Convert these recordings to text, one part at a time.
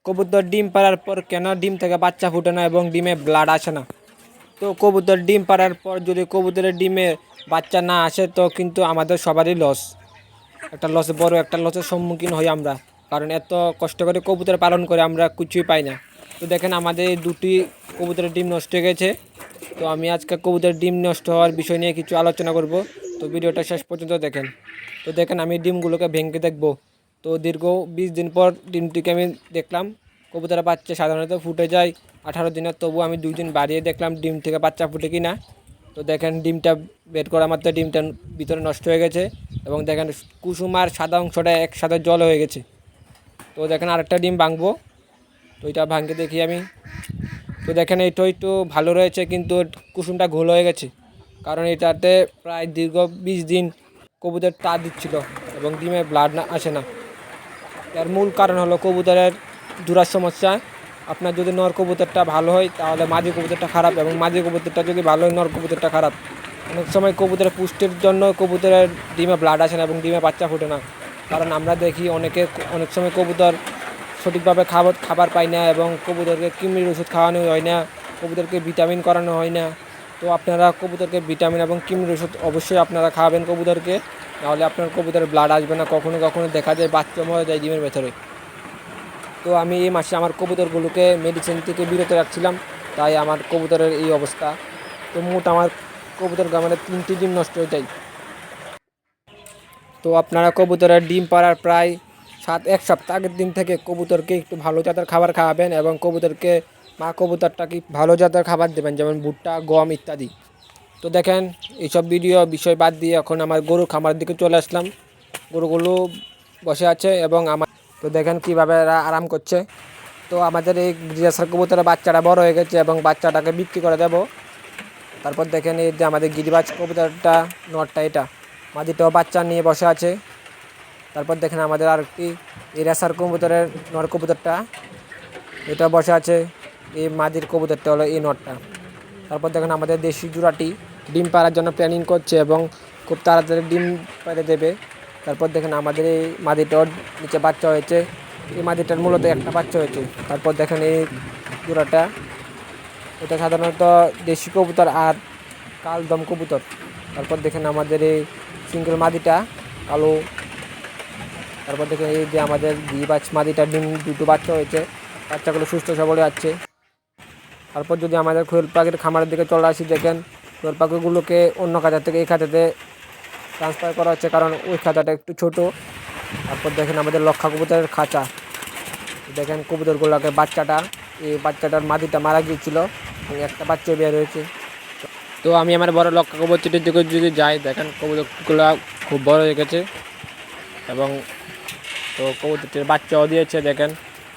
কবুতর ডিম পাড়ার পর কেন ডিম থেকে বাচ্চা ফুটে না এবং ডিমে ব্লাড আসে না। তো কবুতর ডিম পাড়ার পর যদি কবুতরের ডিমে বাচ্চা না আসে তো কিন্তু আমাদের সবারই লস, বড় একটা লসের সম্মুখীন হই আমরা। কারণ এত কষ্ট করে কবুতর পালন করে আমরা কিছুই পাই না। তো দেখেন আমাদের এই দুটি কবুতরের ডিম নষ্ট হয়ে গেছে। তো আমি আজকে কবুতরের ডিম নষ্ট হওয়ার বিষয় নিয়ে কিছু আলোচনা করব। তো ভিডিওটা শেষ পর্যন্ত দেখেন। তো দেখেন আমি ডিমগুলোকে ভেঙে দেখব। তো দীর্ঘ 20 দিন পর ডিমটিকে আমি দেখলাম। কবুতরের বাচ্চা সাধারণত ফুটে যায় 18 দিনে, তবু আমি 2 দিন বাড়িয়ে দেখলাম ডিম থেকে বাচ্চা ফুটে কি না। তো দেখেন ডিমটা বের করা মাত্র ডিমটা ভিতরে নষ্ট হয়ে গেছে এবং দেখেন কুসুম আর সাদা অংশটা একসাথে জল হয়ে গেছে। তো দেখেন আরেকটা ডিম ভাঙবো। তো এটা ভাঙতে দেখি আমি। তো দেখেন এইটা একটু ভালো রয়েছে কিন্তু কুসুমটা ঘোল হয়ে গেছে, কারণ এটাতে প্রায় দীর্ঘ 20 দিন কবুতর তা দিচ্ছিল এবং ডিমে ব্লাড না আসে না। এর মূল কারণ হলো কবুতরের জোড়ার সমস্যা। আপনার যদি নর কবুতরটা ভালো হয় তাহলে মাঝি কবুতরটা খারাপ, এবং মাঝি কবুতরটা যদি ভালো হয় নর কবুতরটা খারাপ। অনেক সময় কবুতরের পুষ্টির জন্য কবুতরের ডিমে ব্লাড আসে না এবং ডিমে বাচ্চা ফোটে না। কারণ আমরা দেখি অনেক সময় কবুতর সঠিকভাবে খাবার পায় না এবং কবুতরকে কৃমির ওষুধ খাওয়ানো হয় না, কবুতরকে ভিটামিন করানো হয় না। তো আপনারা কবুতরকে ভিটামিন এবং কৃমির ওষুধ অবশ্যই আপনারা খাওয়াবেন কবুতরকে, নাহলে আপনার কবুতরের ব্লাড আসবে না। কখনো কখনো দেখা যায় বাচ্চা মরে যায় ডিমের ভেতরে। তো আমি এই মাসে আমার কবুতরগুলোকে মেডিসিন থেকে বিরত রাখছিলাম, তাই আমার কবুতরের এই অবস্থা। তো মোট আমার কবুতর মানে 3টি ডিম নষ্ট হয়ে যায়। তো আপনারা কবুতরের ডিম পাড়ার প্রায় 1 সপ্তাহ আগের দিন থেকে কবুতরকে একটু ভালো জাতের খাবার খাওয়াবেন এবং কবুতরকে মা কবুতরটাকে ভালো জাতের খাবার দেবেন, যেমন ভুট্টা, গম ইত্যাদি। তো দেখেন এইসব বিষয় বাদ দিয়ে এখন আমার গরু খামার দিকে চলে আসলাম। গরুগুলো বসে আছে এবং তো দেখেন কীভাবে এরা আরাম করছে। তো আমাদের এই গিরিবাজ কবুতরের বাচ্চাটা বড় হয়ে গেছে এবং বাচ্চাটাকে বিক্রি করে দেব। তারপর দেখেন এই যে আমাদের গিরিবাজ কবুতরটা নটটা, এটা মাদিটাও বাচ্চা নিয়ে বসে আছে। তারপর দেখেন আমাদের আরেকটি এই রেসার কবুতরের নর কবুতরটা, এটা বসে আছে। এই মাদির কবুতরটা হলো এই নটটা। তারপর দেখেন আমাদের দেশি জোড়াটি ডিম পাড়ার জন্য প্ল্যানিং করছে এবং খুব তাড়াতাড়ি ডিম পেড়ে দেবে। তারপর দেখেন আমাদের এই মাদিটার নিচে বাচ্চা হয়েছে। এই মাদিটার মূলত একটা বাচ্চা হয়েছে। তারপর দেখেন এই জোড়াটা, এটা সাধারণত দেশি কবুতর আর কালদম কবুতর। তারপর দেখেন আমাদের এই সিঙ্গেল মাদিটা কালো। তারপর দেখেন এই যে আমাদের গিরিবাজ মাদিটার ডিম 2টো বাচ্চা হয়েছে, বাচ্চাগুলো সুস্থ সবলে যাচ্ছে। তারপর যদি আমাদের কোয়েল পাখির খামারের দিকে চলে আসি, দেখেন কোয়েল পাখিগুলোকে অন্য খাঁচা থেকে এই খাঁচাতে ট্রান্সফার করা হচ্ছে, কারণ ওই খাঁচাটা একটু ছোট। তারপর দেখেন আমাদের লক্ষা কবুতরের খাঁচা, দেখেন কবুতরগুলোকে এই বাচ্চাটার মাদিটা মারা গিয়েছিল এবং একটা বাচ্চা বের হয়েছে। তো আমি আমার বড় লক্ষা কবুতরটির দিকে যদি যাই, দেখেন কবুতরগুলো খুব বড় হয়ে গেছে এবং তো কবুতরটির বাচ্চাও দিয়েছে। দেখেন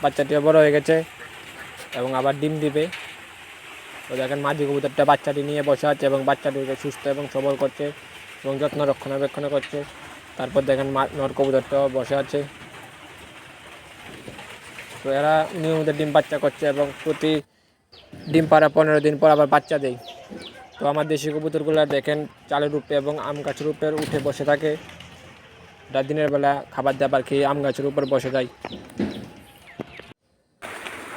বাচ্চাটিও বড় হয়ে গেছে এবং আবার ডিম দিবে। তো দেখেন মাঝি কবুতরটা বাচ্চাটি নিয়ে বসে আছে এবং বাচ্চাটিকে সুস্থ এবং সবল করছে এবং যত্ন রক্ষণাবেক্ষণ করছে। তারপর দেখেন নর কবুতরটাও বসে আছে। তো এরা নিয়মিত ডিম বাচ্চা করছে এবং প্রতি ডিম পাড়া 15 দিন পর আবার বাচ্চা দেয়। তো আমার দেশি কবুতরগুলো দেখেন চালের উপরে এবং আম গাছের উপরে উঠে বসে থাকে। দিনের বেলা খাবার দাবার খেয়ে আম গাছের উপর বসে যায়।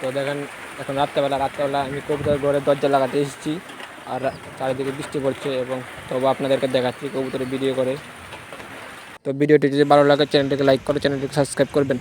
তো দেখেন এখন রাত্রেবেলা আমি কবুতর ঘরের দরজা লাগাতে এসেছি আর চারিদিকে বৃষ্টি পড়ছে এবং তবু আপনাদেরকে দেখাচ্ছি কবুতরের ভিডিও করে। তো ভিডিওটি যদি ভালো লাগে চ্যানেলটিকে লাইক করে চ্যানেলটিকে সাবস্ক্রাইব করবেন।